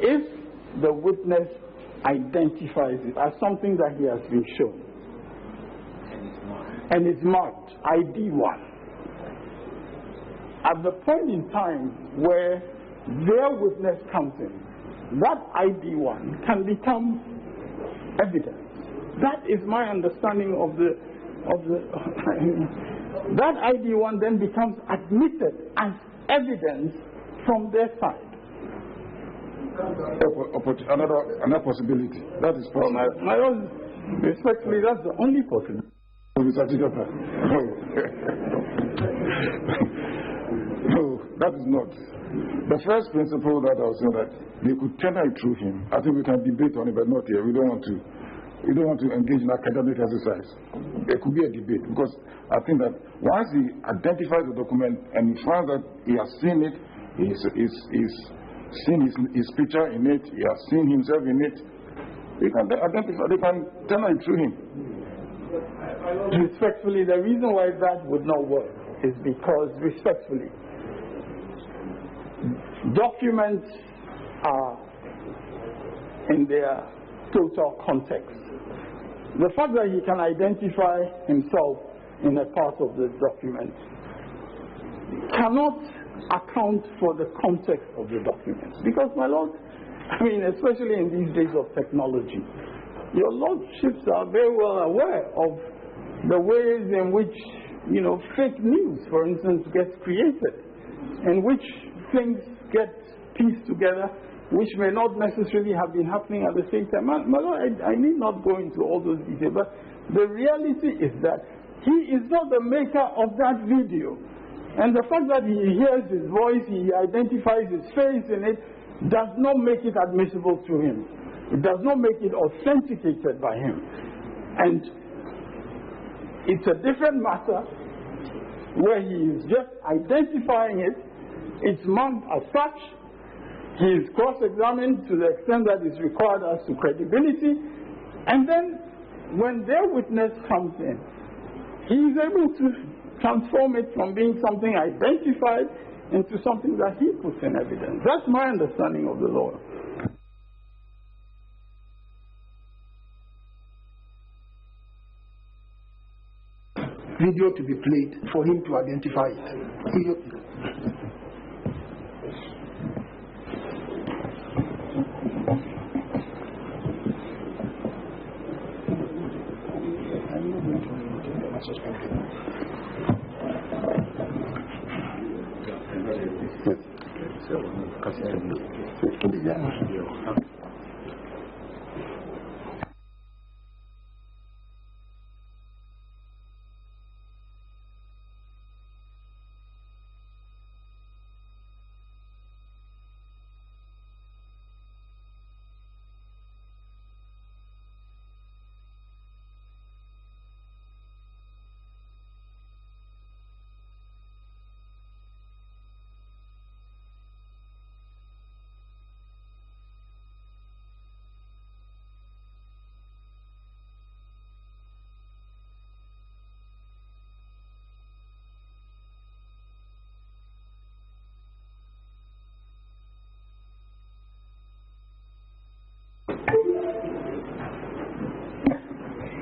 if the witness identifies it as something that he has been shown and it's marked ID1, at the point in time where their witness comes in, that ID1 can become evidence. That is my understanding of the that ID1 then becomes admitted as evidence from their side. Another possibility. That is possible. My own, respectfully, that's the only possibility. No, that is not. The first principle that I was saying that they could tender it through him. I think we can debate on it, but not here. We don't want to engage in academic exercise. There could be a debate because I think that once he identifies the document and he finds that he has seen it, he's seen his picture in it, he has seen himself in it, they can identify, they can tender it through him. Respectfully, the reason why that would not work is because, respectfully, documents are in their total context. The fact that he can identify himself in a part of the document cannot account for the context of the document. Because, my Lord, I mean, especially in these days of technology, your lordships are very well aware of the ways in which, fake news, for instance, gets created, in which things get pieced together, which may not necessarily have been happening at the same time. My Lord, I need not go into all those details, but the reality is that he is not the maker of that video. And the fact that he hears his voice, he identifies his face in it, does not make it admissible to him. It does not make it authenticated by him. And it's a different matter where he is just identifying it. It's marked as such. He is cross-examined to the extent that is required as to credibility. And then when their witness comes in, he is able to transform it from being something identified into something that he puts in evidence. That's my understanding of the law. Video to be played for him to identify it.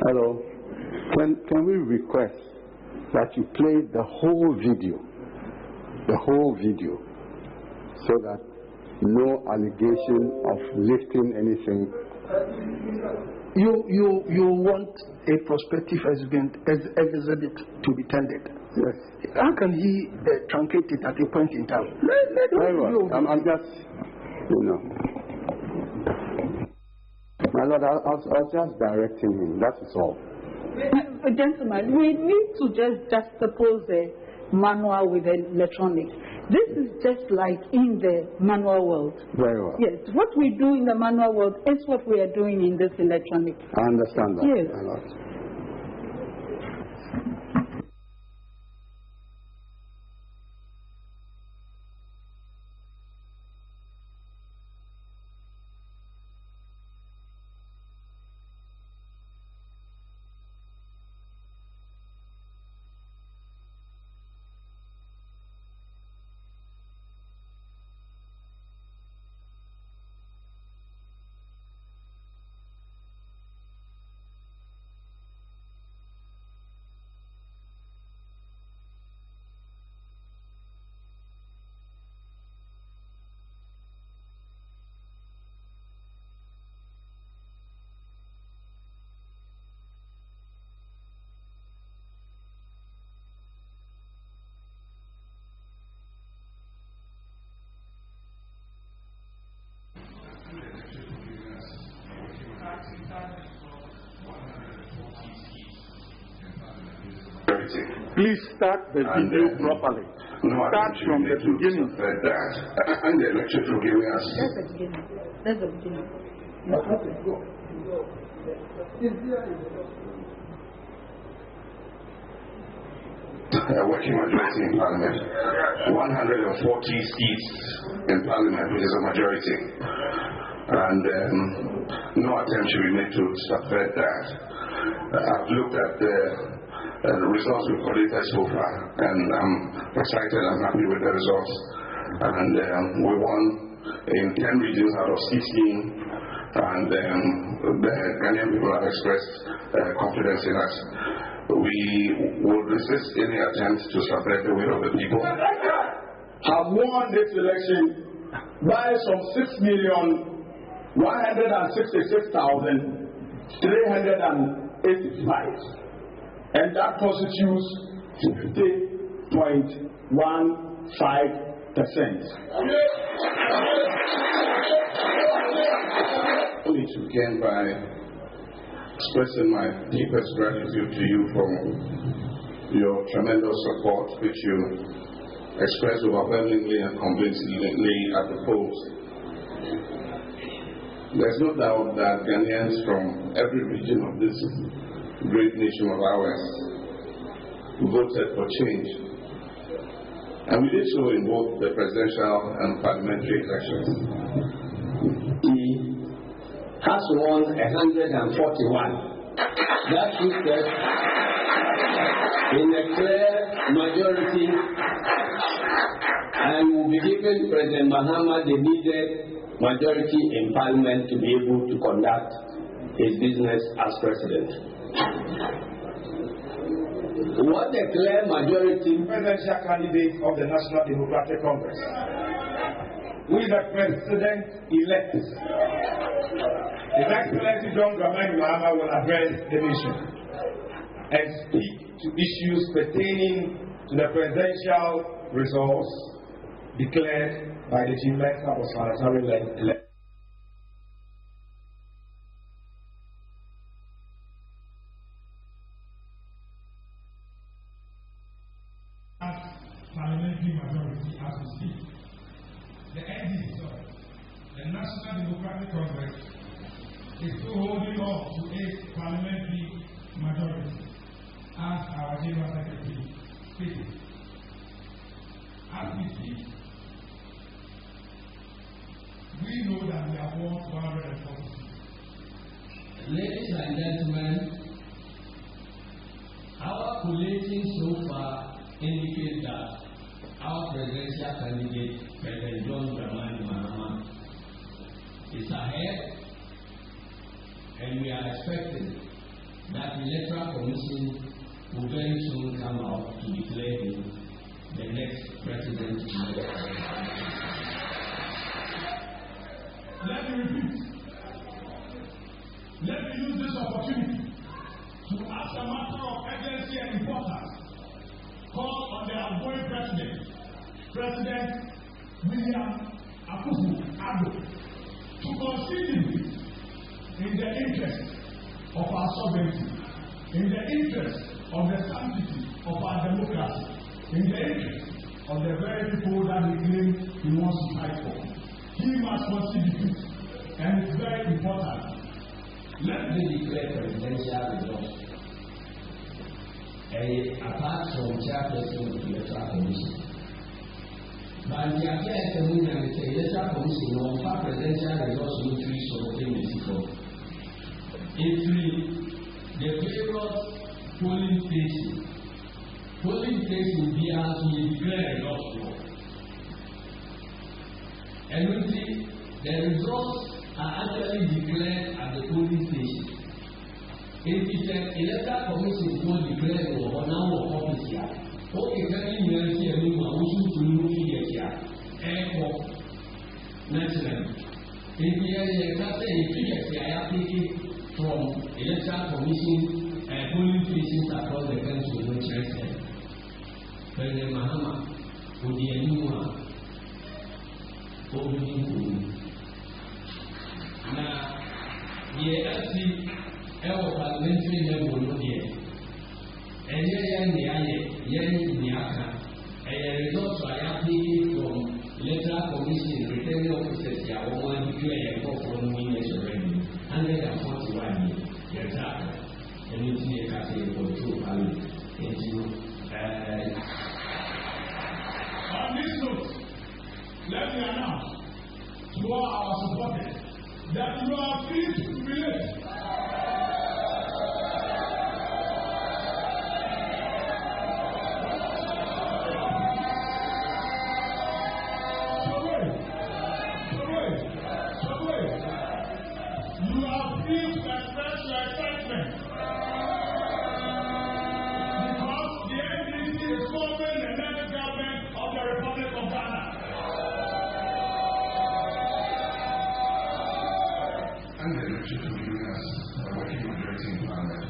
Hello. Can we request that you play the whole video, so that no allegation of lifting anything? You want a prospective exhibit to be tendered? Yes. How can he truncate it at a point in time? Very well. I'm just, My Lord, I was just directing him. That is all. Gentlemen, we need to just juxtapose a manual with electronic. This is just like in the manual world. Very well. Yes, what we do in the manual world is what we are doing in this electronic. I understand that. Yes. My Lord. Please start the video properly. Start from the beginning. And the lecture to give us. That's the beginning. That's the beginning. Working majority in Parliament. 140 seats in Parliament, which is a majority. And no attempt should be made to subvert that. I've looked at the results we've collected so far, and I'm excited and happy with the results. And we won in 10 regions out of 16, and the Ghanaian people have expressed confidence in us. We will resist any attempt to subvert the will of the people. Have won this election by some 6,166,385, and that constitutes 50.15%. Only to begin by expressing my deepest gratitude to you for your tremendous support, which you expressed overwhelmingly and convincingly at the polls. There's no doubt that Ghanaians from every region of this great nation of ours voted for change. And we did so in both the presidential and parliamentary elections. He has won 141. That puts us in a clear majority and will be given President Mahama the needed majority in Parliament to be able to conduct his business as president. What the clear majority presidential candidate of the National Democratic Congress, who is the president-elect, His Excellency John Dramani Mahama will address the nation and speak to issues pertaining to the presidential results declared by the Chief Minister of Sanitary Election. Parliamentary majority as we speak. The NDC, the National Democratic Congress, is still holding on to a parliamentary majority, as our General Secretary stated. As we speak, we know that we have won 140 seats. Ladies and gentlemen, our collating so far indicates that our presidential candidate, President John Dramani Mahama, is ahead, and we are expecting that the Electoral Commission will very soon come out to declare him the next president. Let me repeat. Let me use this opportunity to ask a matter of urgency and importance. Call on the outgoing president, President William Akufo-Addo, to consider in the interest of our sovereignty, in the interest of the sanctity of our democracy, in the interest of the very people that he claims he wants to fight for. He must contribute, and it's very important. Let me declare presidential results. Apart from chairperson of the Electoral Commission. But the affair is the Electoral Commission will offer presidential results in 3 so in Mexico. In 3, the various polling stations will be as we declare results for. And we see the results are actually declared at the polling station. If the Electoral Commission will declare on our office here, okay, very mercy and we should to move here, airport, national. If we are taken from Electoral Commission and polling stations across the country, which I said, President Mahama will be a new one. Now, the LC parliamentary level no here. And here yen niaka. And results I have taken from electoral commission returning officers here, one declare from winners already. 141 years. Exactly. And it's make us a control value. On this note, let me announce to all our supporters that you are free to jubilate. You are free to express your excitement because the NDC is forming the next government of the Republic of Ghana. And the election to be given as a working majority in Parliament,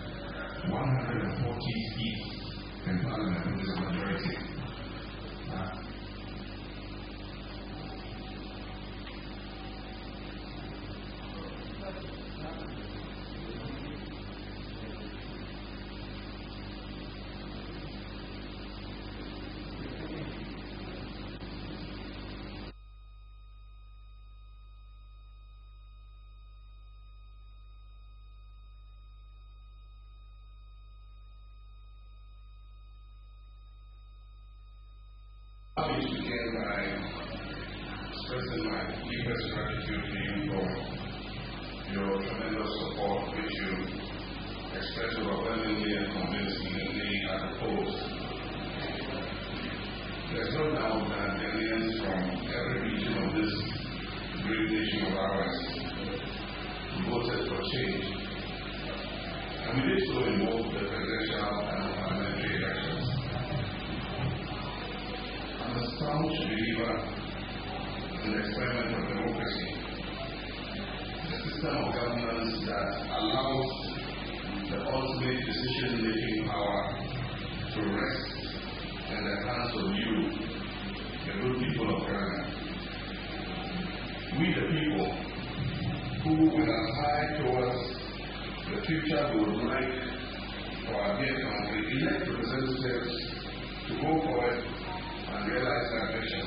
140 seats in Parliament, which is a majority. I wish to begin by expressing my deepest gratitude to you for your tremendous support, which you expressed overwhelmingly and convincingly at the polls. There's no doubt that Ghanaians from every region of this great nation of ours voted for change. And we did so in both the presidential and parliamentary elections. I'm a staunch believer in the experiment of democracy, a system of governance that allows the ultimate decision-making power to rest in the hands of you, the good people of Ghana. We the people who, with our eye towards the future we would like for our dear country, elect representatives to go forward and realize that vision.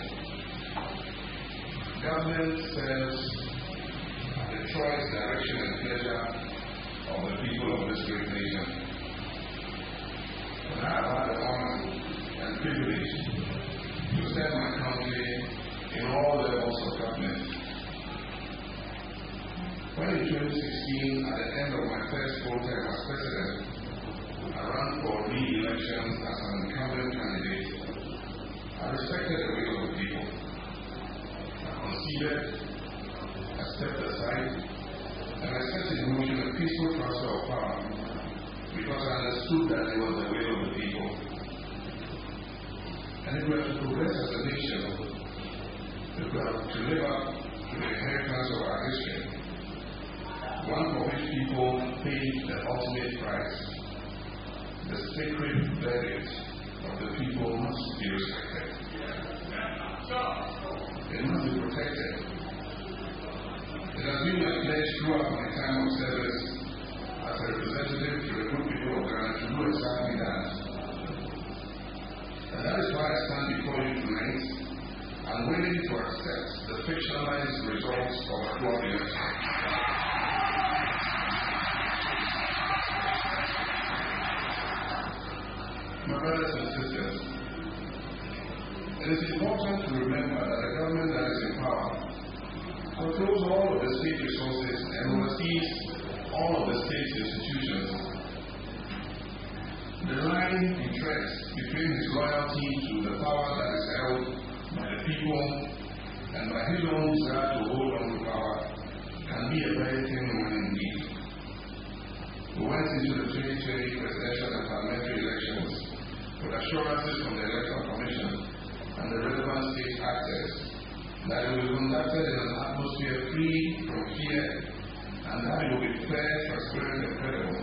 Government serves the choice, direction, and pleasure of the people of this great nation. And I have had the honor and privilege to serve my country in all levels of government. When in 2016, at the end of my first full term as president, I ran for re-election as an incumbent candidate, I respected the will of the people. I conceded, I stepped aside, and I set in motion a peaceful transfer of power because I understood that it was the will of the people. And if we are to progress as a nation, if we are to live up to the inheritance of our history, one for which people paid the ultimate price, the sacred verdict of the people must be respected. It must be protected. It has been my pledge throughout my time of service as a representative to the good people of Ghana to do exactly that. And that is why I stand before you tonight and willing to accept the fictionalized results of a flawed election. My brothers and sisters, it is important to remember that the government that is in power controls all of the state resources and oversees all of the state institutions. The line he treads between his loyalty to the power that is held by the people and by his own desire to hold on to power can be a very thin one indeed. We went into the 2020 presidential and parliamentary elections with assurances from the Electoral Commission and the relevant state actors that it will be conducted in an atmosphere free from fear and that it will be fair, transparent, and credible.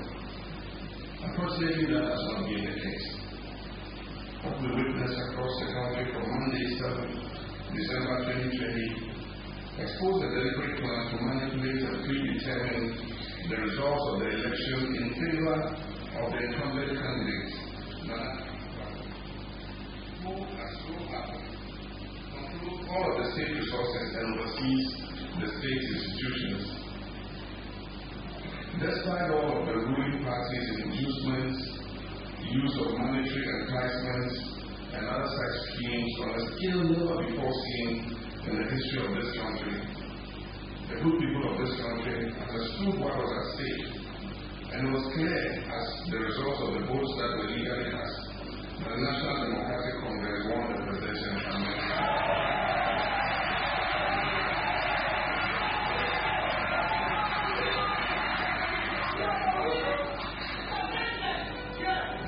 Unfortunately, that has not been the case. What we witnessed across the country from Monday, 7th December 2020 exposed a deliberate plan to manipulate and predetermine the results of the election in favor of the incumbent candidate. controls all of the state resources and oversees the state institutions. Despite all of the ruling parties' inducements, use of monetary enticements, and other such schemes on a scale never before seen in the history of this country, the good people of this country understood what was at stake, and it was clear as the result of the votes that were legally cast that the National Democratic Congress won the presidential campaign.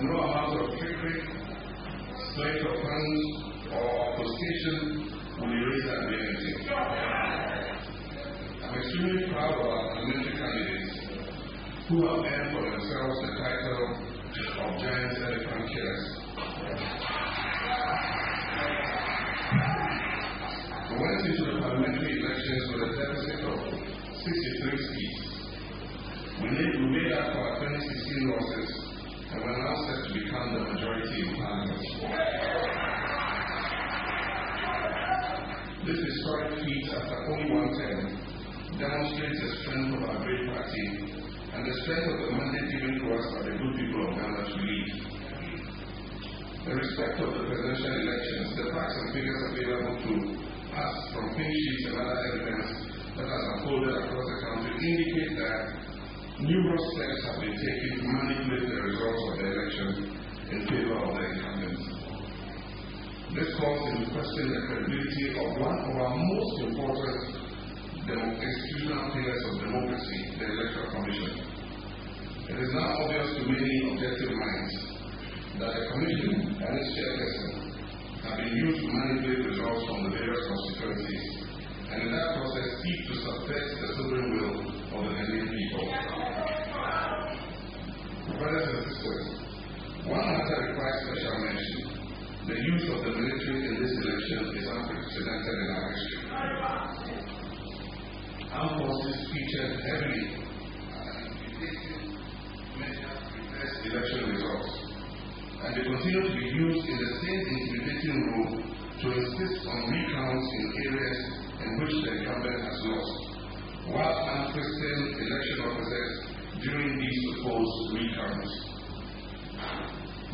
No amount of trickery, sleight of hand, or obfuscation will erase that reality. I'm extremely proud of our parliamentary candidates who have earned for themselves the title of giant elephant killers. We went into the parliamentary elections with a deficit of 63 seats. We made up for our 2016 losses, and we're now set to become the majority in Parliament. This historic feat, after only one term, demonstrates the strength of our great party and the strength of the mandate given to us by the good people of Ghana to lead. In respect of the presidential elections, the facts and figures available to us from pink sheets and other evidence that has unfolded across the country indicate that numerous steps have been taken to manipulate the results of the election in favor of the incumbents. This calls into question the credibility of one of our most important institutional pillars of democracy, the Electoral Commission. It is now obvious to many objective minds that the Commission and its chairperson have been used to manipulate results from the various constituencies, and in that process seek to subvert the sovereign will of the Ghanaian people. Brothers and sisters, one matter requires special mention. The use of the military in this election is unprecedented in our history. Armed forces featured heavily as an intimidating measure to repress election results, and they continue to be used in the same intimidating role to insist on recounts in areas in which the incumbent has lost, while unchristian election officers during these supposed recounts.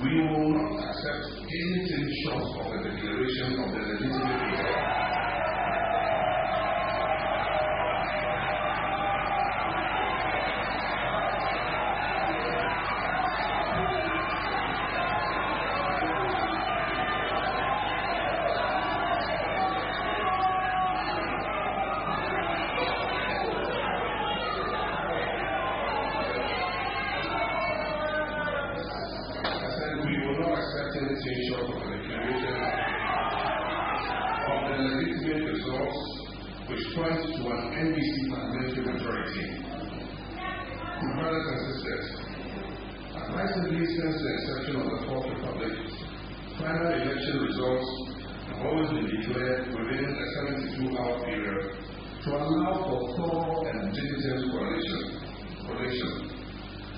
We will not accept anything short of a declaration of the legitimate result.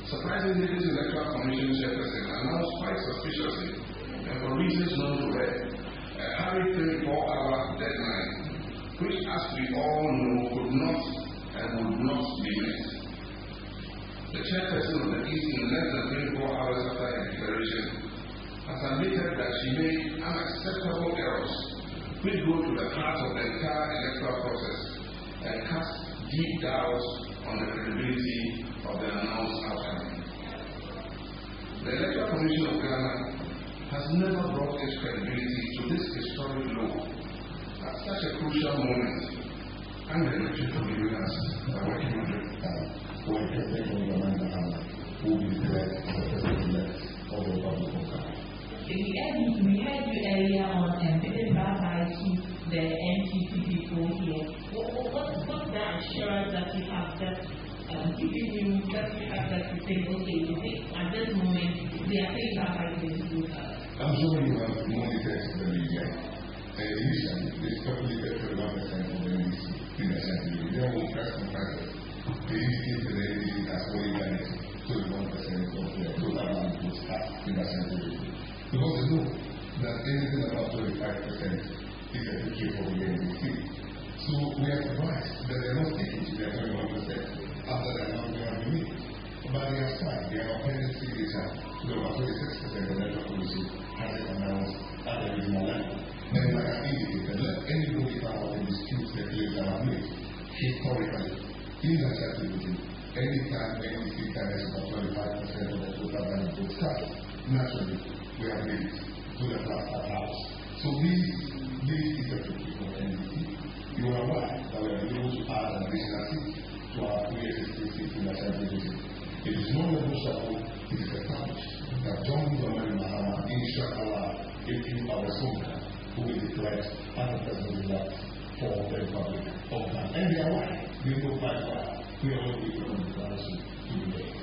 Surprisingly, this Electoral Commission chairperson announced quite suspiciously, and for reasons known to her, a hurried 24-hour deadline, which, as we all know, could not and would not be met. The chairperson of the East, in less than 24 hours after her declaration, has admitted that she made unacceptable errors, which go to the heart of the entire electoral process and cast deep doubts on the credibility of the announced outcome. The Electoral Commission of Ghana has never brought its credibility to this historic low at such a crucial moment, and the election commissioners are working on it. Will be declared as the president-elect of the Republic of Ghana. We had you earlier on and the NTP people here. What's the assurance that you have that giving you that you have that you think, okay, at this moment they are saying that I can do that? I'm sure you have more details than me yet. Initially, they speculated for 1% of the NDC in the assembly. They will press conferences. They indicate to the NDC has only done it to 1% of the total amount was passed in the assembly. Because they know that anything about 25% is a victory for the NDC. So we are surprised that they are not sticking to their 21% after the announcement has been made. But they are fine. They are offended signature to the 46% electoral commission has it announced at the regional level. Then, like I indicated, let anybody come out and dispute the claims that are made historically in the certificate. Anytime NDC carries about 25% of the total value of start, naturally, we are made to the plaster house. So this is a victory for NDC. You are right that we are able to add an additional seat to our 386 seats in the certificate. It is not negotiable, it is established that John Dramani Mahama, inshallah, if you are a soldier who will declare as the president for the Republic of Ghana. And they are right. We will fight fire. We are all people on the declaration to be there.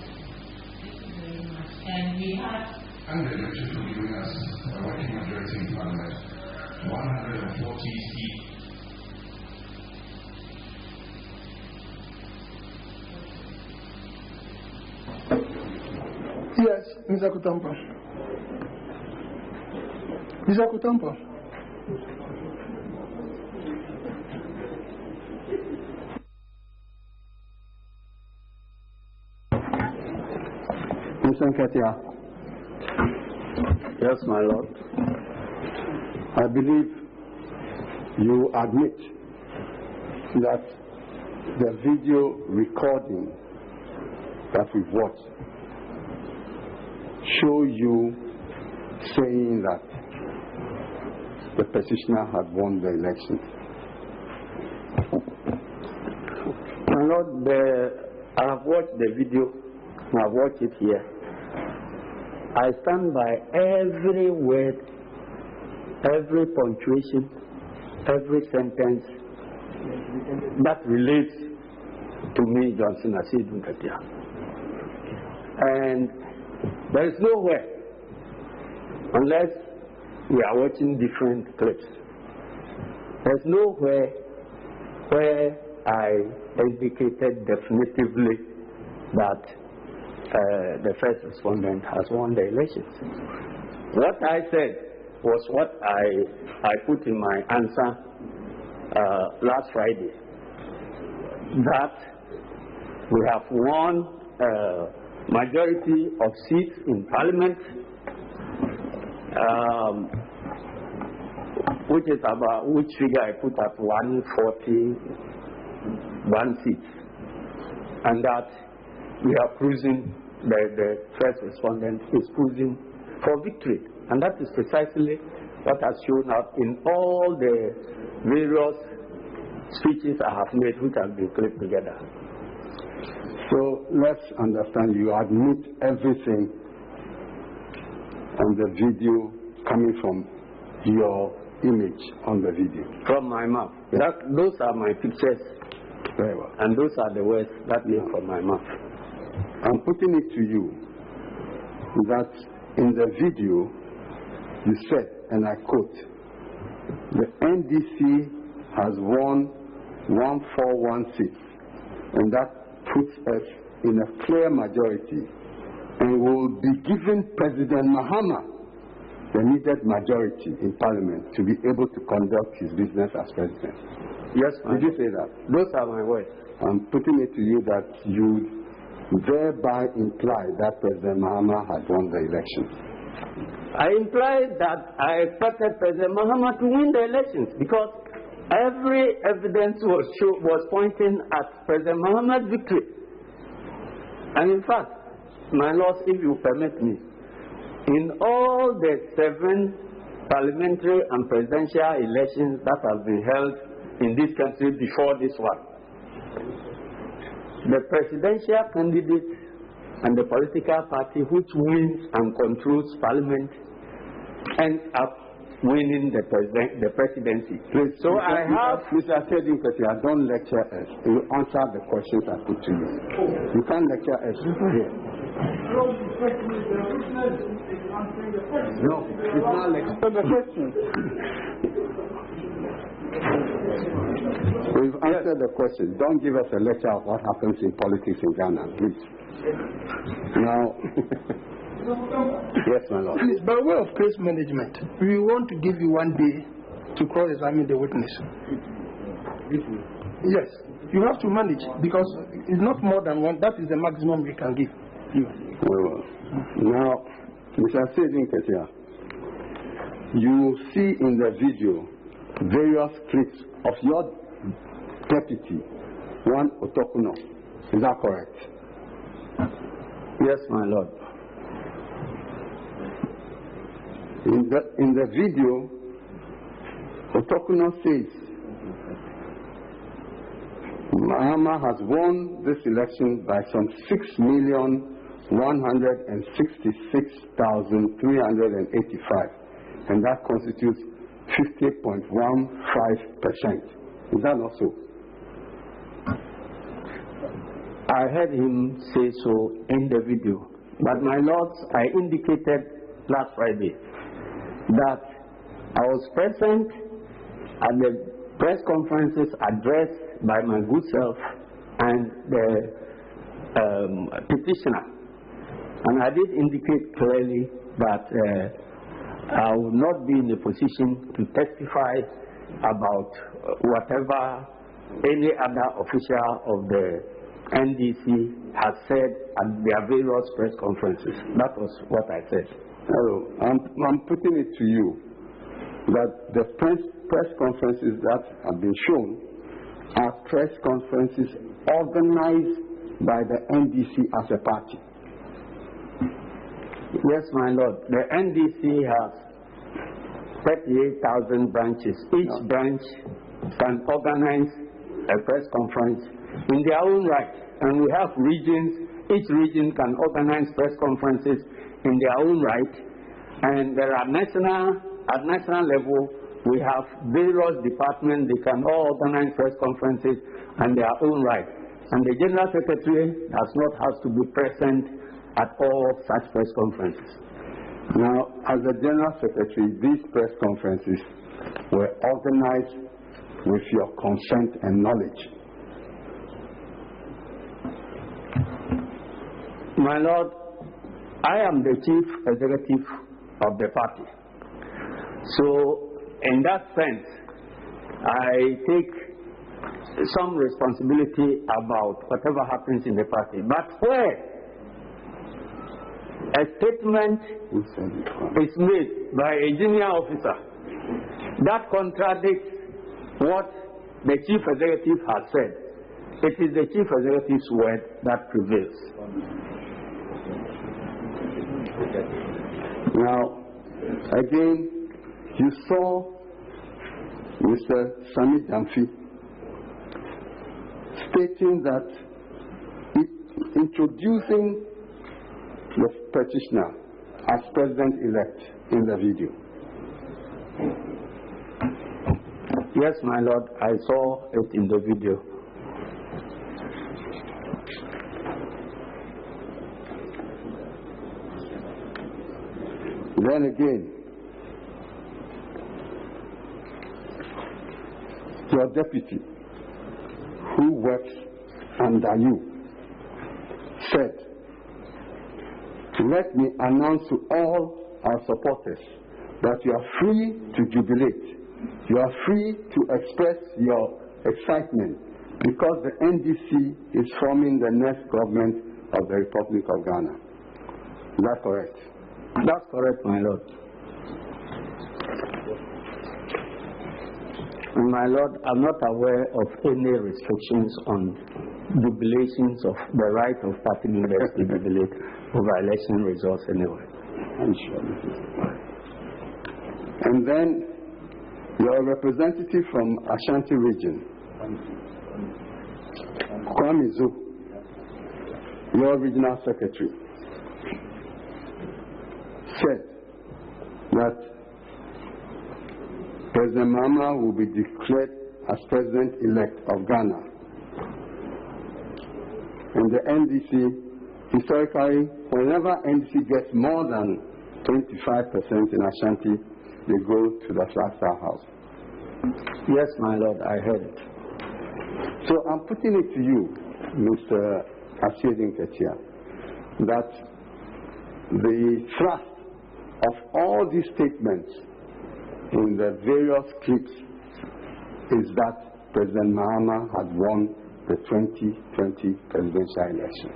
Thank you very much. And we have. And the election to giving us a working majority in Parliament, 140 seats. Yes, Mr. Akoto Ampaw. Mr. Akoto Ampaw. Mr. Nketia. Yes, my lord. I believe you admit that the video recording that we've watched show you saying that the petitioner had won the election. My lord, I have watched the video. I have watched it here. I stand by every word, every punctuation, every sentence that relates to me, Johnson Asiedu Nketia. And there is nowhere, unless we are watching different clips, there's nowhere where I indicated definitively that the first respondent has won the elections. What I said was what I put in my answer last Friday, that we have won majority of seats in Parliament, which figure I put at 141 seats, and that we are cruising, the first respondent is cruising for victory. And that is precisely what has shown up in all the various speeches I have made, which have been clipped together. So let's understand, you admit everything on the video coming from your image on the video. From my mouth. Those are my pictures. Very well. And those are the words that came from my mouth. I'm putting it to you that in the video you said, and I quote, the NDC has won 141 seats, and that puts us in a clear majority, and will be giving President Mahama the needed majority in Parliament to be able to conduct his business as president. Yes, did you say that? Those are my words. I'm putting it to you that you thereby imply that President Mahama had won the election. I implied that I expected President Mahama to win the elections because every evidence was pointing at President Mahama's victory. And in fact, my lords, if you permit me, in all the 7 parliamentary and presidential elections that have been held in this country before this one, the presidential candidate and the political party which wins and controls parliament ends up winning the presidency. Please, so I have Mr. Asiedu Nketia, don't lecture us. You answer the questions I put to you. You can't lecture us here. No, it's not lecture. The question. We've answered the question. Don't give us a lecture of what happens in politics in Ghana, please. Now, yes, my lord. Please, by way of case management, we want to give you 1 day to cross-examine the witness. Yes, you have to manage because it's not more than one. That is the maximum we can give you. Well, now, Mr. Asiedu Nketia, you see in the video various clips of your deputy, one Otokuno. Is that correct? Yes, my lord. In the video, Otokuno says Mahama has won this election by some 6,166,385, and that constitutes 50.15%. Is that not so? I heard him say so in the video. But my lords, I indicated last Friday that I was present at the press conferences addressed by my good self and the petitioner. And I did indicate clearly that I would not be in a position to testify about whatever any other official of the NDC has said at their various press conferences. That was what I said. Hello, I'm putting it to you that the press conferences that have been shown are press conferences organized by the NDC as a party. Yes, my lord. The NDC has 38,000 branches. Each branch can organize a press conference in their own right. And we have regions. Each region can organize press conferences in their own right. And there are at national level, we have various departments. They can all organize press conferences in their own right. And the General Secretary does not have to be present at all such press conferences. Now, as the General Secretary, these press conferences were organized with your consent and knowledge. My lord, I am the chief executive of the party. So, in that sense, I take some responsibility about whatever happens in the party. But where a statement is made by a junior officer that contradicts what the chief executive has said, it is the chief executive's word that prevails. Now, again, you saw Mr. Sami Damfi stating that introducing the petitioner as president-elect in the video. Yes, my lord, I saw it in the video. Then again, your deputy, who works under you, said, "Let me announce to all our supporters that you are free to jubilate. You are free to express your excitement because the NDC is forming the next government of the Republic of Ghana." Is that correct? That's correct, my lord. And my lord, I'm not aware of any restrictions on jubilations of the right of party members to jubilate over election results anyway. I'm sure. And then your representative from Ashanti region, Kwame Zu, your regional secretary, said that President Mahama will be declared as president-elect of Ghana. And the NDC, historically, whenever NDC gets more than 25% in Ashanti, they go to the Flagstaff House. Yes, my lord, I heard it. So I'm putting it to you, Mr. Asiedu Nketia, that the thrust of all these statements in the various clips is that President Mahama had won the 2020 presidential election.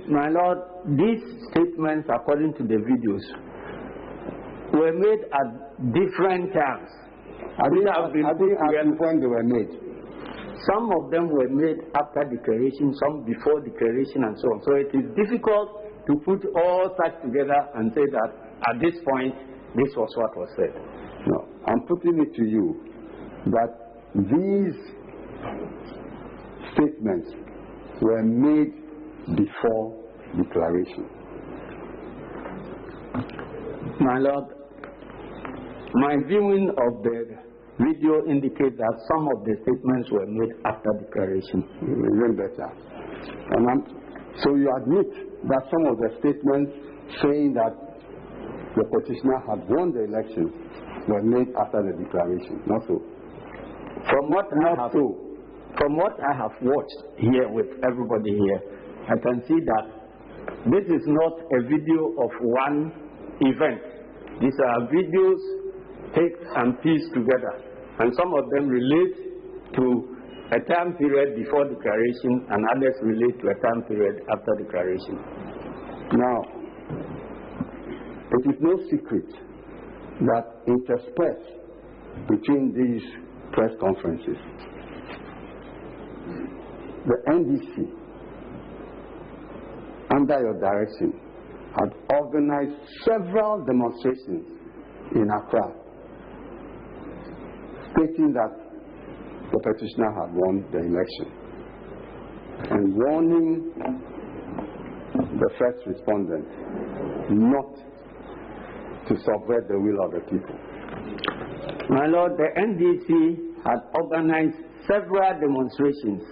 My Lord, these statements, according to the videos, were made at different times. I didn't ask when they were made. Some of them were made after declaration, some before declaration, and so on. So it is difficult to put all that together and say that at this point, this was what was said. No, I'm putting it to you that these statements were made before declaration. My Lord, my viewing of the video indicates that some of the statements were made after declaration. Even better. So you admit that some of the statements saying that the petitioner had won the election were made after the declaration. Not so. From what I have watched here with everybody here, I can see that this is not a video of one event. These are videos taken and pieced together, and some of them relate to a time period before declaration, and others relate to a time period after declaration. Now, it is no secret that interspersed between these press conferences, the NDC, under your direction, had organized several demonstrations in Accra, stating that the petitioner had won the election and warning the first respondent not to subvert the will of the people. My Lord, the NDC had organized several demonstrations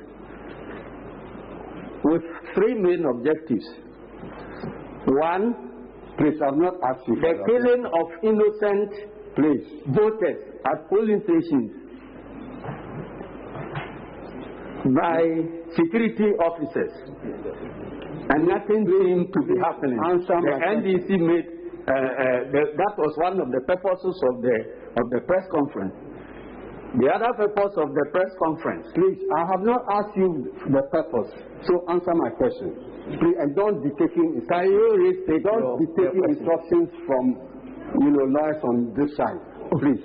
with three main objectives. One, please, I have not asked you the killing of innocent voters at polling stations by security officers, and nothing seemed to be happening. The NDC made that was one of the purposes of the press conference. The other purpose of the press conference. Please, I have not asked you the purpose, so answer my question. Please, and don't be taking. Can you restate? Don't be taking instructions from lawyers on this side, please.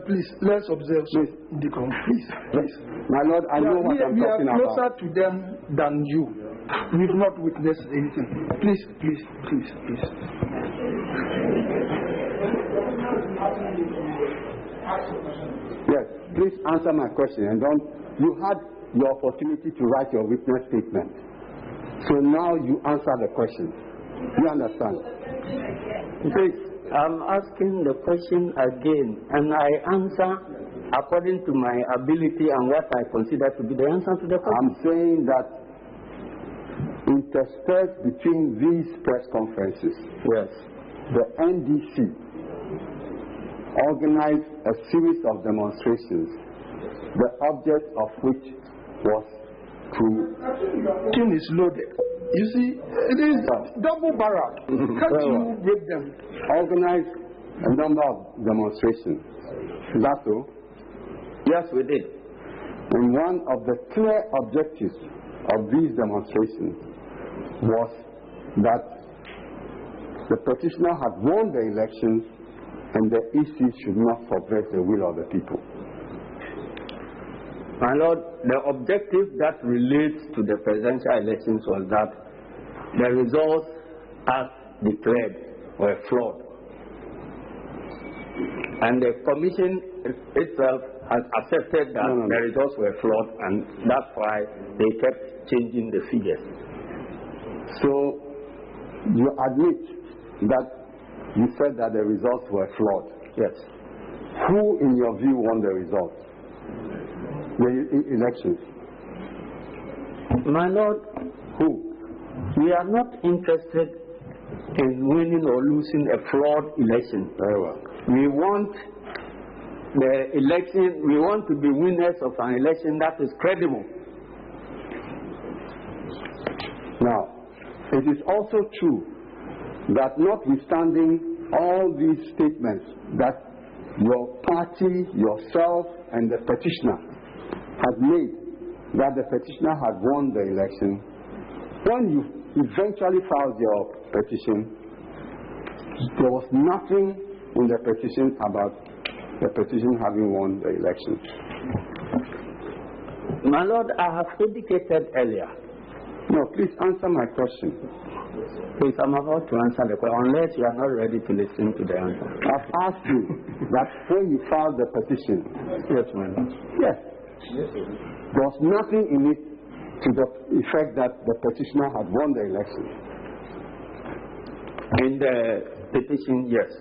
Please, let's observe. Please. My Lord, I know what I'm talking about. We are closer to them than you. We've not witnessed anything. Please. Yes, please answer my question, and don't. You had your opportunity to write your witness statement, so now you answer the question. You understand? Please, I'm asking the question again, and I answer according to my ability and what I consider to be the answer to the question. I'm saying that interspersed between these press conferences, yes, the NDC organized a series of demonstrations, the object of which was to... Team is loaded. You see, it is double barrel. Can't you break them? Organize a number of demonstrations. Is that so? Yes, we did. And one of the clear objectives of these demonstrations was that the petitioner had won the elections and the EC should not subvert the will of the people. My Lord, the objective that relates to the presidential elections was that the results as declared were flawed. And the commission itself has accepted that the results were flawed, and that's why they kept changing the figures. So you admit that you said that the results were flawed? Yes. Who, in your view, won the results? The elections? My Lord, who? We are not interested in winning or losing a flawed election. Very well. We want the election, we want to be winners of an election that is credible. it is also true that notwithstanding all these statements that your party, yourself, and the petitioner had made that the petitioner had won the election, when you eventually filed your petition, there was nothing in the petition about the petition having won the election. My Lord, I have indicated earlier. No, please answer my question. Please, I'm about to answer the question, unless you are not ready to listen to the answer. I've asked you that when you filed the petition. Yes, my Lord. Yes. There was nothing in it to the effect that the petitioner had won the election. In the petition, yes.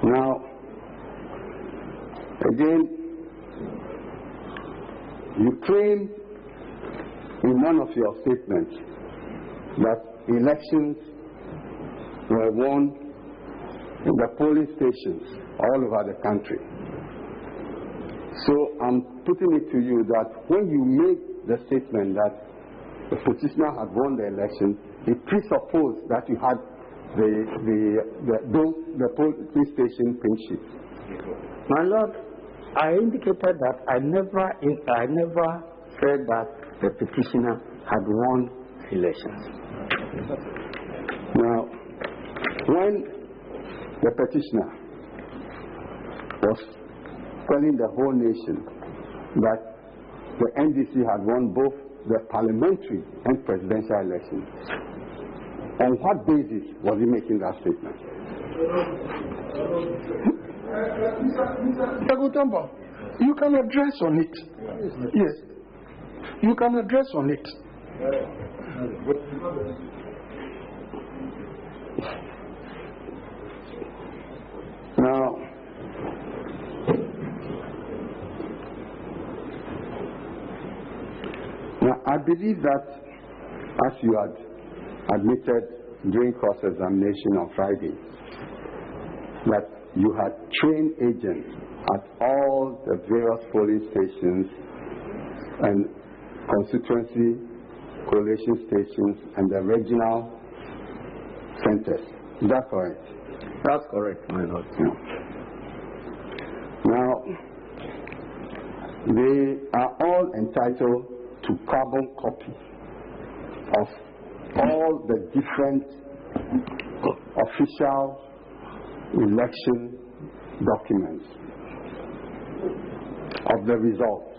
Now, again, you claim in one of your statements that elections were won in the polling stations all over the country. So I'm putting it to you that when you made the statement that the petitioner had won the election, it presupposed that you had the polling station print sheets. My Lord, I indicated that I never said that the petitioner had won elections. Now, when the petitioner was telling the whole nation that the NDC had won both the parliamentary and presidential elections, on what basis was he making that statement? Mr. Akoto Ampaw, you can address on it. Yes. You can address on it. Now, I believe that, as you had admitted during cross-examination on Friday, that you had trained agents at all the various polling stations and constituency collation stations and the regional centers. Is that correct? That's correct, my Lord. Now, they are all entitled to carbon copy of all the different official election documents of the results.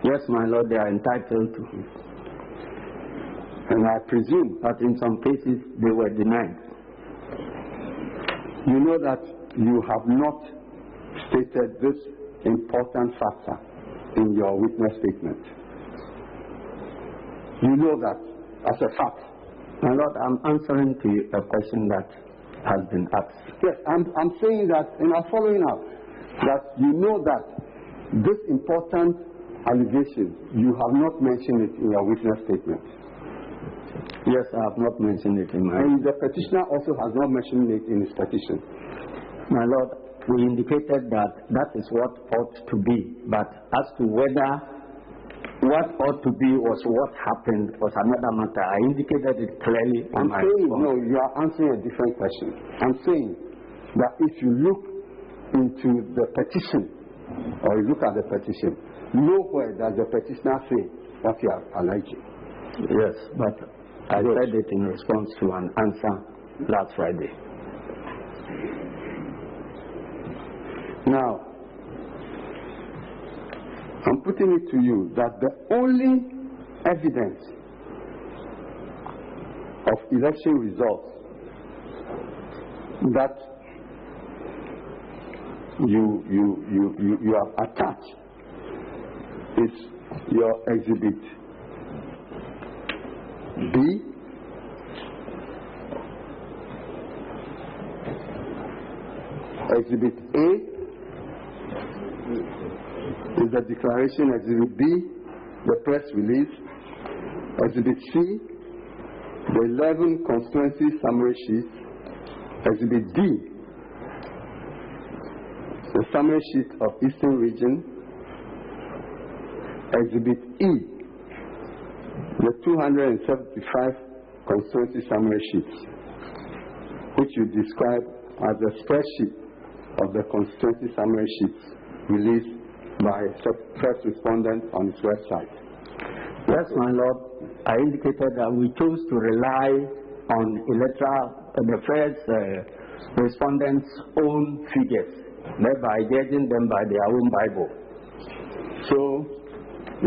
Yes, my Lord, they are entitled to. And I presume that in some cases they were denied. You know that you have not stated this important factor in your witness statement. You know that as a fact. My Lord, I'm answering to you a question that has been asked. Yes, I'm saying that, and I'm following up, that you know that this important allegation, you have not mentioned it in your witness statement. Yes, I have not mentioned it in my... And the petitioner also has not mentioned it in his petition. My Lord, we indicated that that is what ought to be, but as to whether what ought to be was what happened was another matter. I indicated it clearly in my response. No, you are answering a different question. I'm saying that if you look into the petition, or you look at the petition, nowhere does the petitioner say what you are alleging. Yes, but I said it in response to an answer last Friday. Now, I'm putting it to you that the only evidence of election results that you have attached is your Exhibit B, Exhibit A is the declaration, Exhibit B, the press release, Exhibit C, the 11 constituency summary sheets, Exhibit D, the summary sheet of Eastern Region, Exhibit E, the 275 constituency summary sheets, which you describe as a spreadsheet of the constituency summary sheets released by first respondent on his website. Yes, my Lord, I indicated that we chose to rely on the first respondent's own figures, thereby judging them by their own Bible. So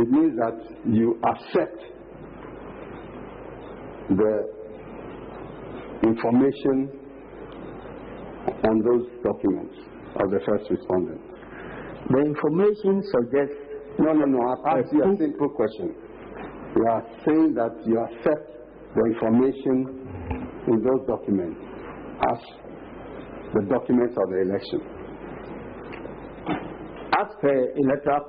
it means that you accept the information on those documents of the first respondent. The information suggests... No, I've asked you a simple question. You are saying that you accept the information in those documents as the documents of the election. As per electoral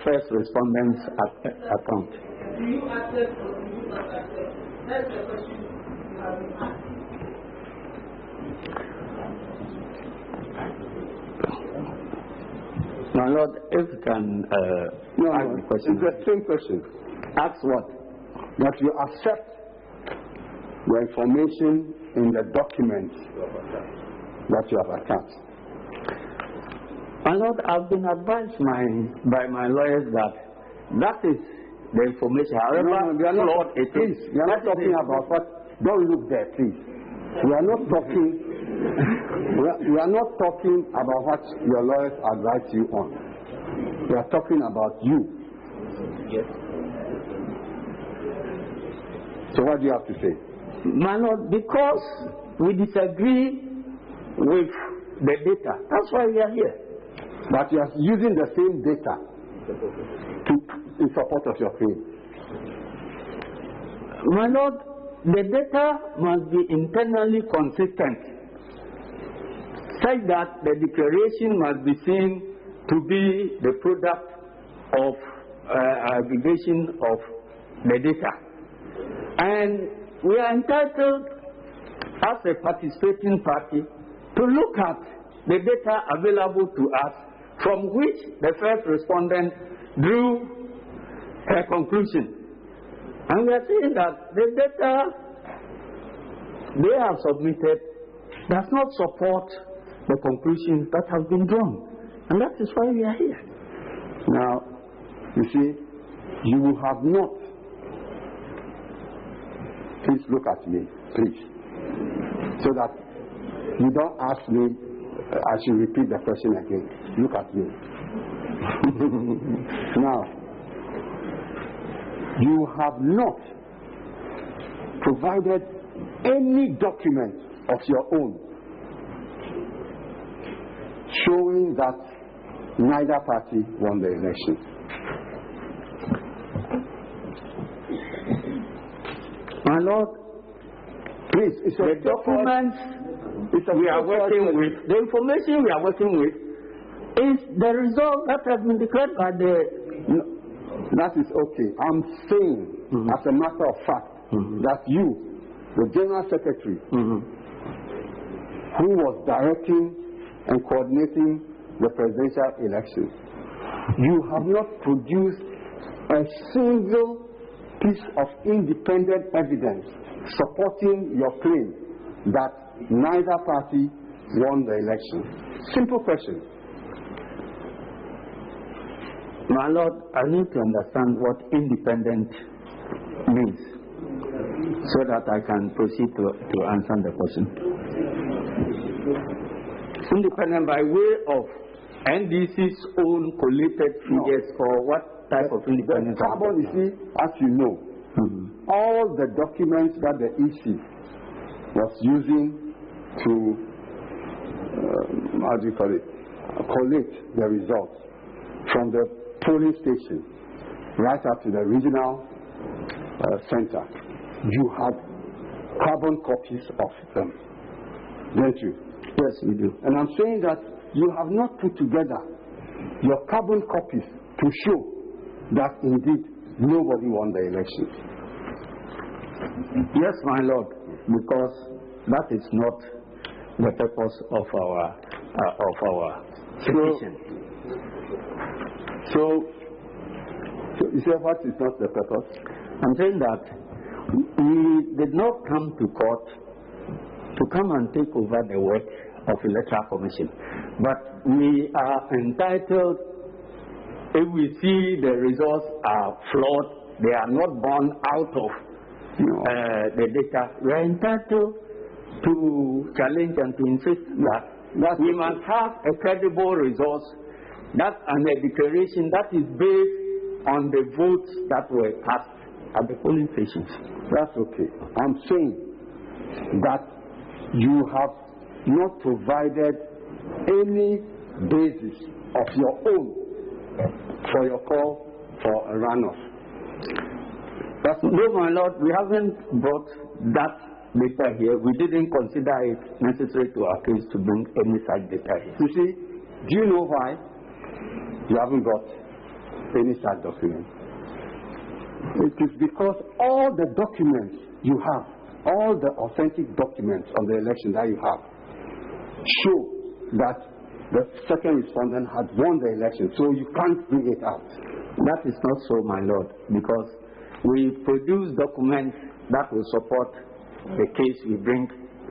first respondent's account. Do you accept or do you not accept? That's the question you have been asked. My Lord, if you can ask the question. It's the same question. Ask what? That you accept the information in the documents that you have attached. My Lord, I've been advised by my lawyers that is the information. However, we are not, please, we are not talking about what. Don't look there, please. We are not talking. We are not talking about what your lawyers advise you on. We are talking about you. Yes. So what do you have to say? My Lord, because we disagree with the data, that's why we are here. But you are using the same data in support of your claim. My Lord, the data must be internally consistent, such that the declaration must be seen to be the product of aggregation of the data. And we are entitled, as a participating party, to look at the data available to us, from which the first respondent drew a conclusion. And we are saying that the data they have submitted does not support the conclusions that have been drawn. And that is why we are here. Now, you see, you have not. Please look at me, please. So that you don't ask me, I should repeat the question again. Look at me. Now, you have not provided any document of your own showing that neither party won the election. My Lord, please, it's the documents we are working with, the information we are working with, is the result that has been declared by the... No, that is okay. I'm saying, as a matter of fact, that you, the General Secretary, who was directing and coordinating the presidential election, you have not produced a single piece of independent evidence supporting your claim that neither party won the election. Simple question. My Lord, I need to understand what independent means so that I can proceed to answer the question. Independent by way of NDC's own collated figures, or what type of independence? Carbon, you see, as you know, all the documents that the EC was using to, collate the results from the polling station right up to the regional center. You have carbon copies of them, don't you? Yes, we do. And I'm saying that you have not put together your carbon copies to show that indeed nobody won the election. Yes, my Lord, because that is not the purpose of our petition. So you say what is not the purpose? I'm saying that we did not come to court to come and take over the work of Electoral Commission, but we are entitled, if we see the results are flawed, they are not born out of the data, we are entitled to challenge and to insist that we must have a credible resource, that and a declaration that is based on the votes that were cast at the polling stations. That's okay. I'm saying that you have not provided any basis of your own for your call for a runoff. No, my Lord, we haven't brought that data here. We didn't consider it necessary to our case to bring any such data here. You see, do you know why you haven't got any such document? It is because all the documents you have, all the authentic documents on the election that you have, show that the second respondent had won the election, so you can't bring it out. That is not so, my Lord, because we produce documents that will support the case we bring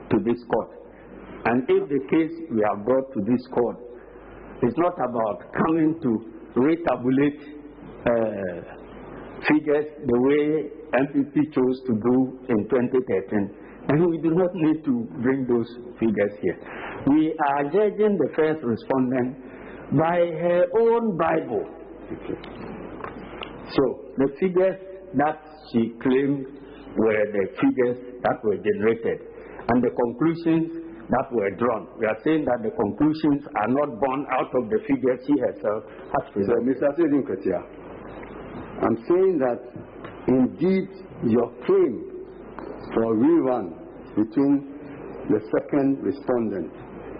to this court. And if the case we have brought to this court is not about coming to retabulate figures the way MPP chose to do in 2013, and we do not need to bring those figures here. We are judging the first respondent by her own Bible. Okay. So the figures that she claimed were the figures that were generated and the conclusions that were drawn. We are saying that the conclusions are not born out of the figures she herself has presented. Mr. Asiedu Nketiah, I'm saying that indeed your claim for a rerun between the second respondent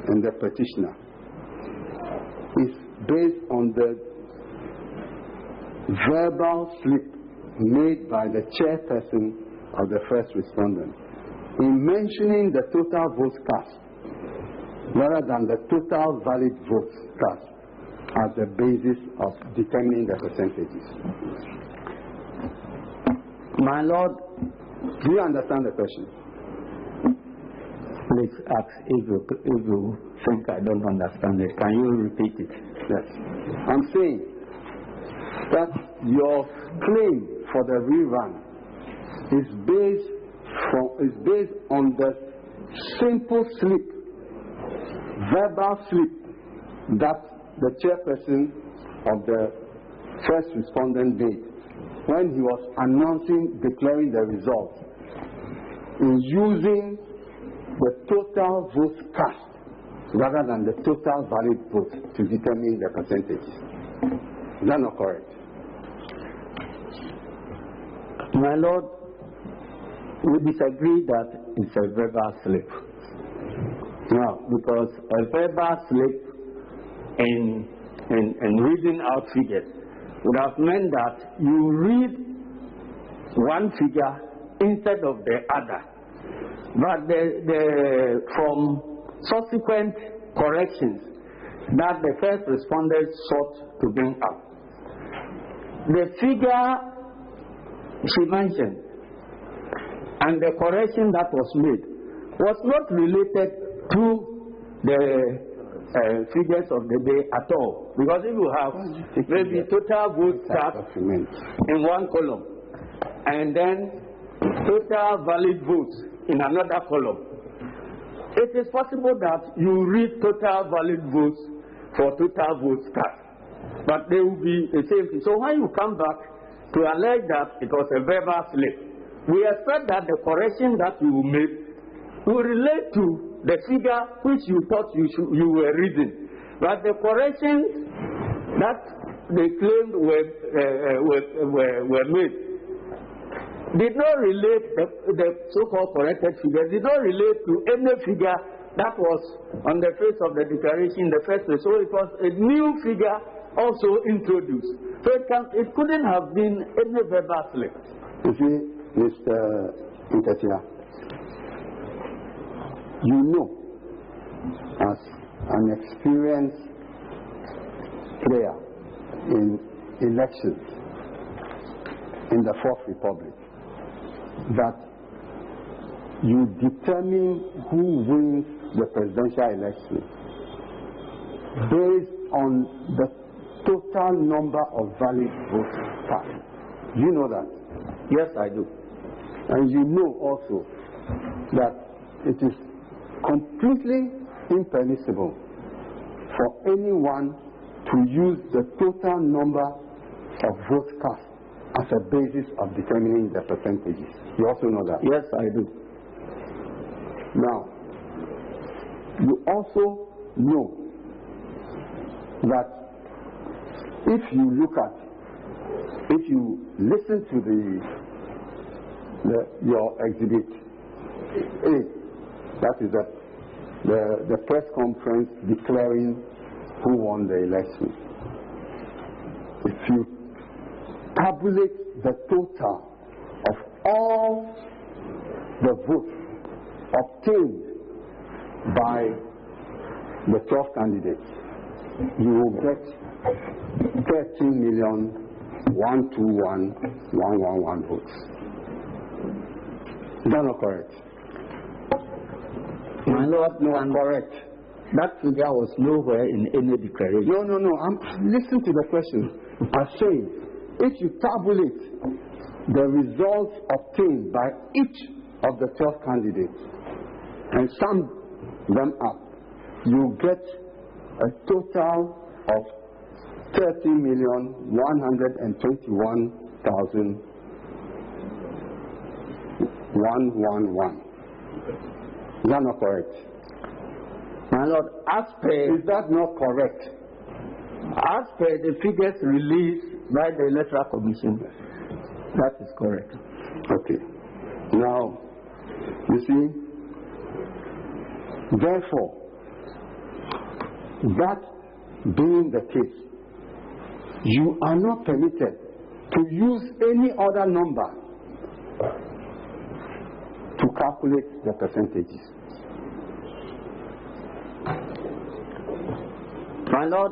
and the petitioner is based on the verbal slip made by the chairperson of the first respondent in mentioning the total votes cast rather than the total valid votes cast as the basis of determining the percentages. My Lord, do you understand the question? Please ask if you think I don't understand it. Can you repeat it? Yes. I'm saying that your claim for the rerun is based on the simple slip, verbal slip that the chairperson of the first respondent made when he was declaring the results, in using the total votes cast rather than the total valid votes to determine the percentage. Is that not correct? My Lord, we disagree that it's a verbal slip. No, because a verbal slip in reading out figures would have meant that you read one figure instead of the other. But from subsequent corrections that the first respondent sought to bring up, the figure she mentioned and the correction that was made was not related to the figures of the day at all. Because if you have maybe total votes cast in one column and then total valid votes in another column, it is possible that you read total valid votes for total votes cast, but they will be the same thing. So when you come back to allege that it was a verbal slip, we expect that the correction that you made will relate to the figure which you thought you were reading. But the corrections that they claimed were made did not relate, the so-called corrected figures did not relate to any figure that was on the face of the declaration in the first place. So it was a new figure also introduced. So it couldn't have been any verbal slip. You see, Mr. Nketiah, you know, as an experienced player in elections in the Fourth Republic, that you determine who wins the presidential election based on the total number of valid votes cast. Do you know that? Yes, I do. And you know also that it is completely impermissible for anyone to use the total number of votes cast as a basis of determining the percentages. You also know that? Yes, I do. Now, you also know that if you listen to your exhibit A, that is the press conference declaring who won the election. If you tabulate the total of all the votes obtained by the 12 candidates, you will get 13,121,111 votes. Is that not correct? My Lord, no, correct. That figure was nowhere in any declaration. No. Listen to the question. I'm saying, if you tabulate the results obtained by each of the 12 candidates and sum them up, you get a total of 30,121,111. Is that not correct? My Lord, is that not correct? As per the figures released by the Electoral Commission, that is correct. Okay. Now, you see, therefore, that being the case, you are not permitted to use any other number to calculate the percentages. My Lord,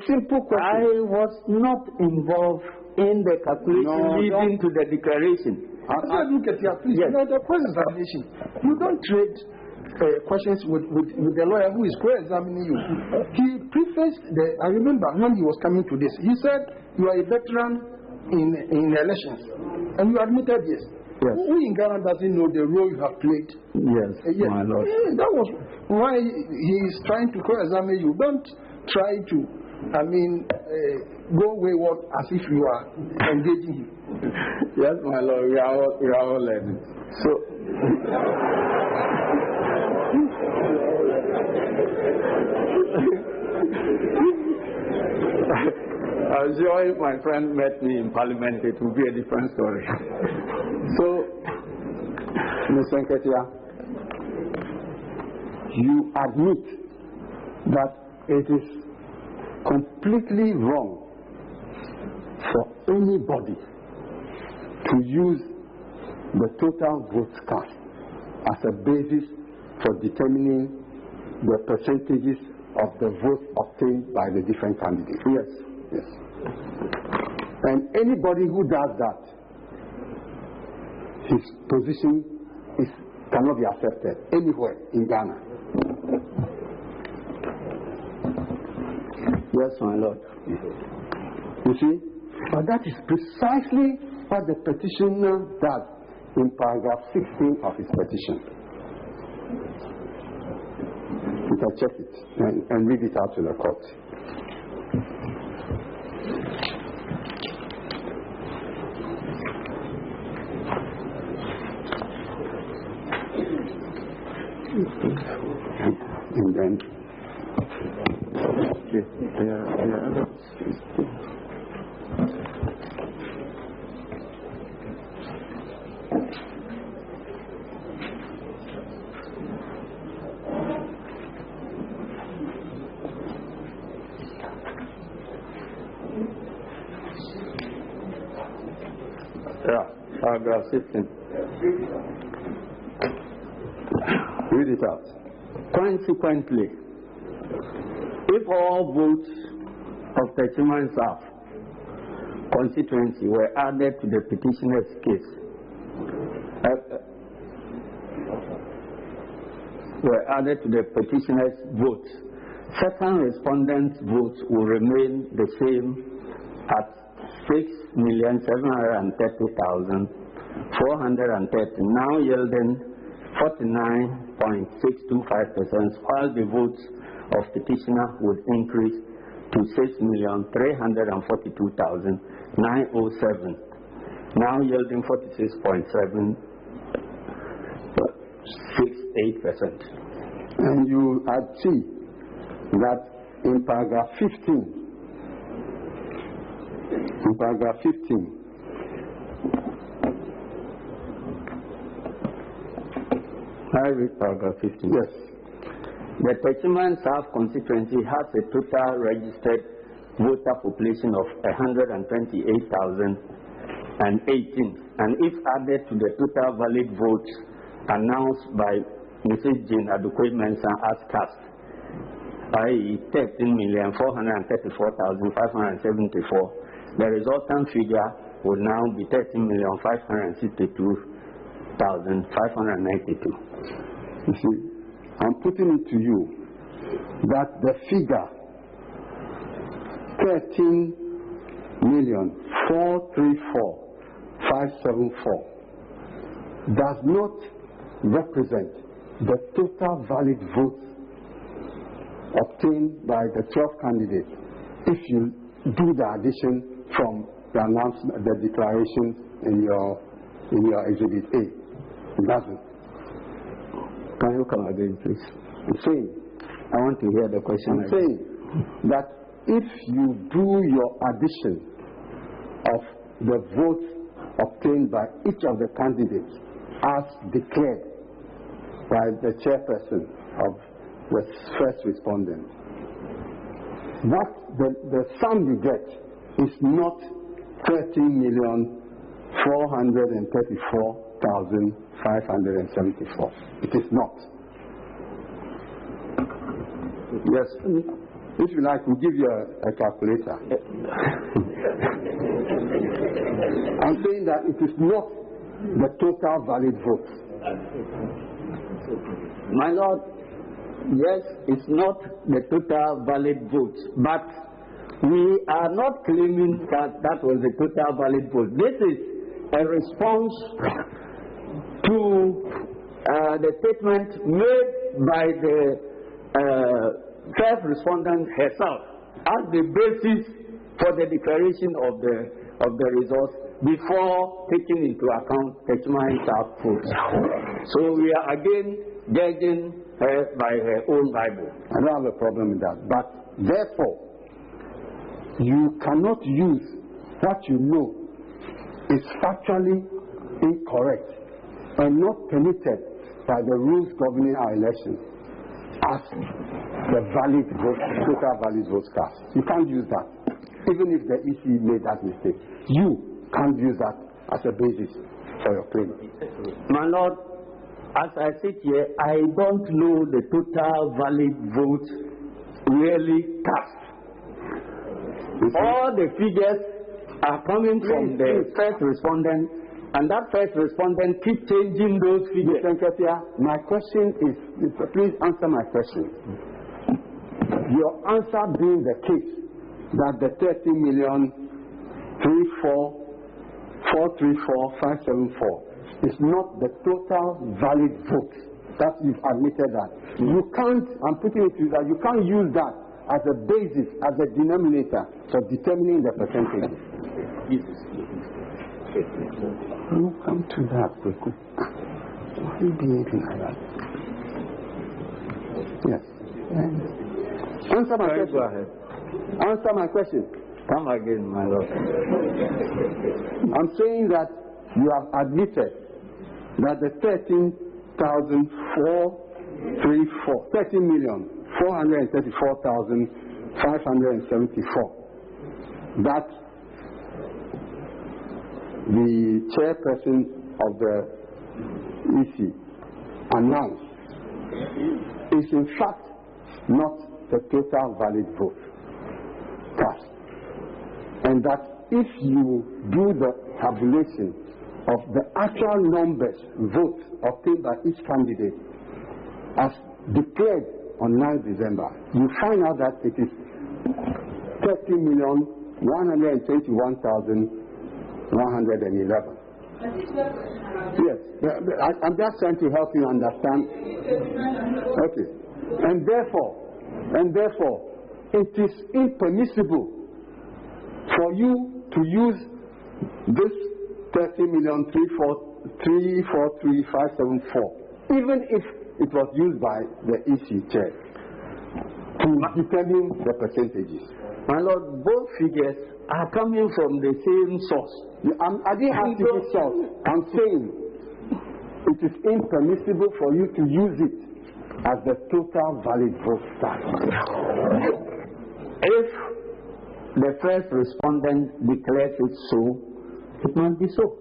simple question. I was not involved in the calculation leading to the declaration. Asiedu Nketia, please. Yes. The cross-examination. You don't trade questions with the lawyer who is cross-examining you. He prefaced I remember when he was coming to this, he said, you are a veteran in elections. And you admitted yes. Yes. Who in Ghana doesn't know the role you have played? Yes, yes. My Lord. That was why he is trying to cross-examine you. Don't try to, go wayward as if you are engaging him. Yes, my Lord, we are all learning. So, I'm sure if my friend met me in Parliament, it would be a different story. So, Mr. Nketia, you admit that it is completely wrong for anybody to use the total votes cast as a basis for determining the percentages of the votes obtained by the different candidates. Yes. And anybody who does that, his position cannot be accepted anywhere in Ghana. Yes, my Lord. You see? But that is precisely what the petitioner does in paragraph 16 of his petition. You can check it and read it out to the court. And then paragraph 16. Read it out. Consequently, if all votes of the human staff constituency were added to the petitioner's case, votes, certain respondents' votes will remain the same at 6,730,430, now yielding 49.625%, while the votes of petitioner would increase to 6,342,907, now yielding 46.768%. And you see that in paragraph 15, I read paragraph 15. Yes. The Techiman South constituency has a total registered voter population of 128,018, and if added to the total valid votes announced by Mrs. Jane Adukwe-Mensah as cast, i.e. 13,434,574, the resultant figure would now be 13,562,592. You see, I'm putting it to you that the figure 13,434,574 does not represent the total valid votes obtained by the 12 candidates if you do the addition from the announcement, the declarations in your Exhibit A. It doesn't. Can you come again, please? I'm saying, I want to hear the question. I'm saying that if you do your addition of the votes obtained by each of the candidates as declared by the chairperson of the first respondent, what the sum you get is not 13,434,574. It is not. Yes. If you like, we'll give you a calculator. I'm saying that it is not the total valid votes. My Lord, yes, it's not the total valid votes, but we are not claiming that that was the total valid vote. This is a response to the statement made by the first respondent herself as the basis for the declaration of the results before taking into account Techiman South votes. So we are again judging her by her own Bible. I don't have a problem with that. But therefore, you cannot use what you know is factually incorrect and not permitted by the rules governing our elections as the valid vote, total valid votes cast. You can't use that. Even if the EC made that mistake, you can't use that as a basis for your claim. My Lord, as I sit here, I don't know the total valid votes really cast. All the figures are coming from the first respondent, and that first respondent keeps changing those figures. Mr. Nketia, my question is, please answer my question. Your answer being the case that the 30,344,574 is not the total valid vote. That you've admitted that. You can't, I'm putting it to you that you can't use that as a basis, as a denominator for determining the percentages. We'll come to that. Why are you behaving like that? Yes. Answer my question. Go ahead. Answer my question. Come again, my Lord. I'm saying that you have admitted that the 13,434,574 that the chairperson of the EC announced is in fact not the total valid vote cast, and that if you do the tabulation of the actual numbers, votes obtained by each candidate as declared on 9th December, you find out that it is 30,121,111. Yes, I'm just trying to help you understand. Okay, and therefore, it is impermissible for you to use this 30,343,574, even if it was used by the EC chair, to determine the percentages. My Lord, both figures are coming from the same source. I didn't ask you the source. I'm saying it is impermissible for you to use it as the total valid vote tally. If the first respondent declares it so, it must be so.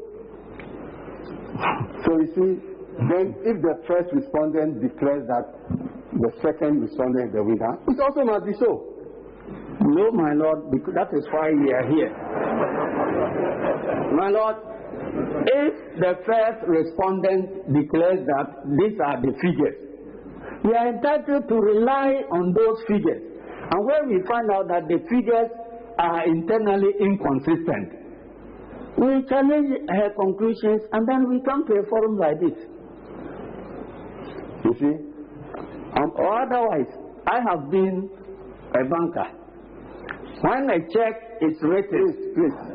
So you see, then if the first respondent declares that the second respondent is the winner, it also must be so. No, my Lord, because that is why we are here. My Lord, if the first respondent declares that these are the figures, we are entitled to rely on those figures. And when we find out that the figures are internally inconsistent, we challenge her conclusions and then we come to a forum like this. You see? Or otherwise, I have been a banker. When a check is written,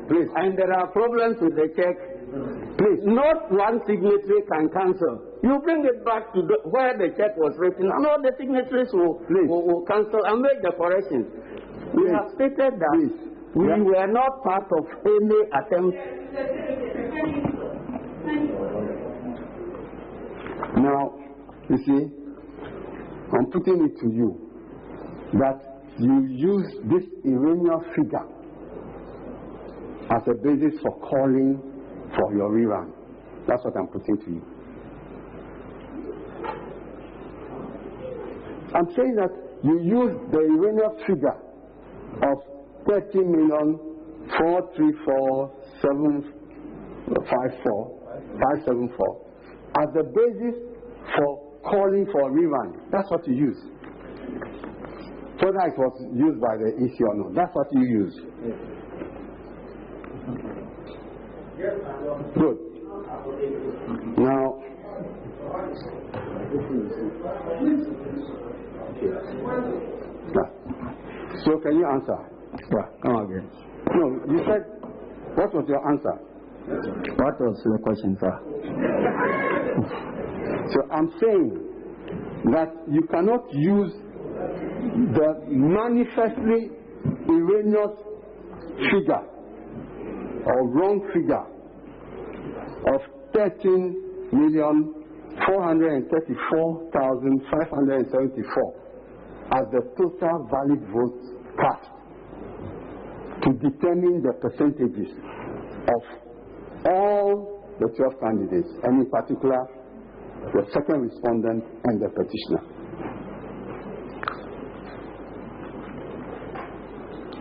please, and there are problems with the check, please, not one signatory can cancel. You bring it back to where the check was written, and all the signatories will cancel and make the corrections. We have stated that we were not part of any attempt. Now, you see, I'm putting it to you that you use this erroneous figure as a basis for calling for your rerun. That's what I'm putting to you. I'm saying that you use the erroneous figure of 30,434,754 as the basis for calling for a rerun. That's what you use. Whether it was used by the EC or not, that's what you use. Good. Now, so can you answer? Come again. No, you said, what was your answer? What was the question, sir? So I'm saying that you cannot use the manifestly erroneous figure or wrong figure of 13,434,574 as the total valid votes cast to determine the percentages of all the 12 candidates, and in particular the second respondent and the petitioner.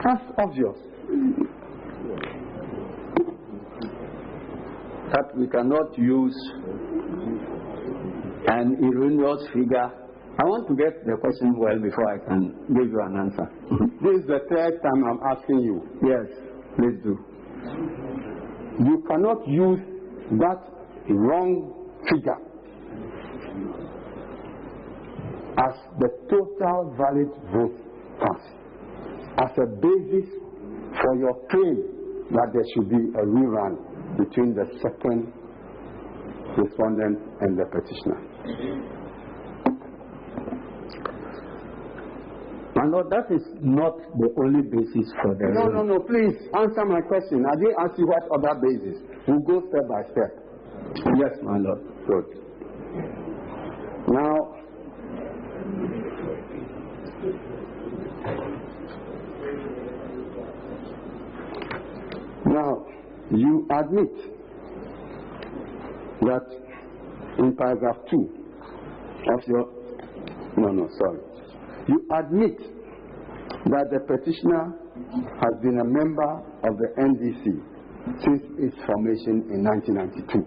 That's obvious. That we cannot use an erroneous figure. I want to get the question well before I can give you an answer. This is the third time I'm asking you. Yes, please do. You cannot use that wrong figure as the total valid vote cast as a basis for your claim that there should be a rerun between the second respondent and the petitioner. My Lord, that is not the only basis for the rerun. No, please answer my question. I didn't ask you what other basis. We'll go step by step. Yes, my Lord. Good. Now, you admit that in paragraph 2 of your... You admit that the petitioner has been a member of the NDC since its formation in 1992.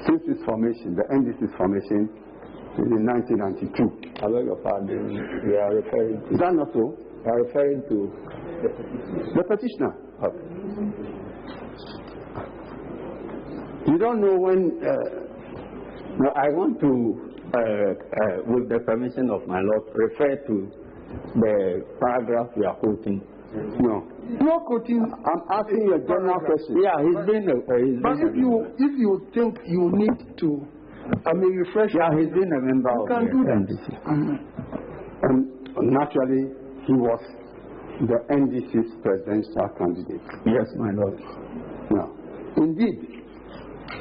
Since its formation, the NDC's formation is in 1992. I beg your pardon. You are referring to. Is that not so? You are referring to the petitioner. Okay. You don't know when. No, I want to, with the permission of my Lord, refer to the paragraph you are quoting. No. You're quoting. I'm asking you a general question. Yeah, he's been. But if you think you need to, I mean, refresh. Yeah, he's been a member of the NDC. And naturally, he was the NDC's presidential candidate. Yes, my Lord. Now, indeed,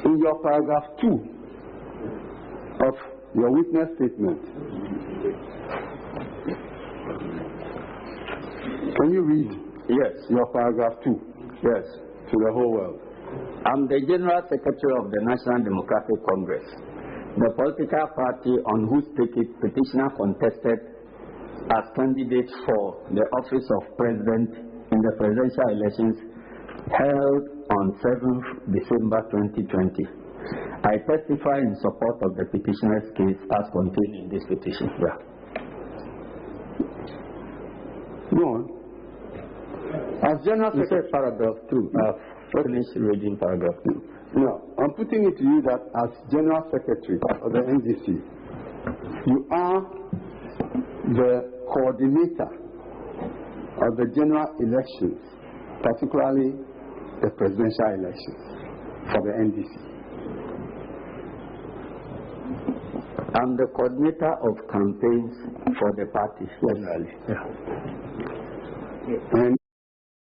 in your paragraph 2 of your witness statement, can you read? Yes. Your paragraph 2. Yes. To the whole world. I'm the General Secretary of the National Democratic Congress, the political party on whose ticket petitioner contested as candidate for the office of President in the presidential elections held on 7th December 2020. I testify in support of the petitioner's case as contained in this petition. Yeah. Go on. As General Secretary, paragraph 2. Finish reading paragraph 2. No, I'm putting it to you that as General Secretary of the NDC, you are the coordinator of the general elections, particularly the presidential elections for the NDC. I'm the coordinator of campaigns for the party generally. Yeah. And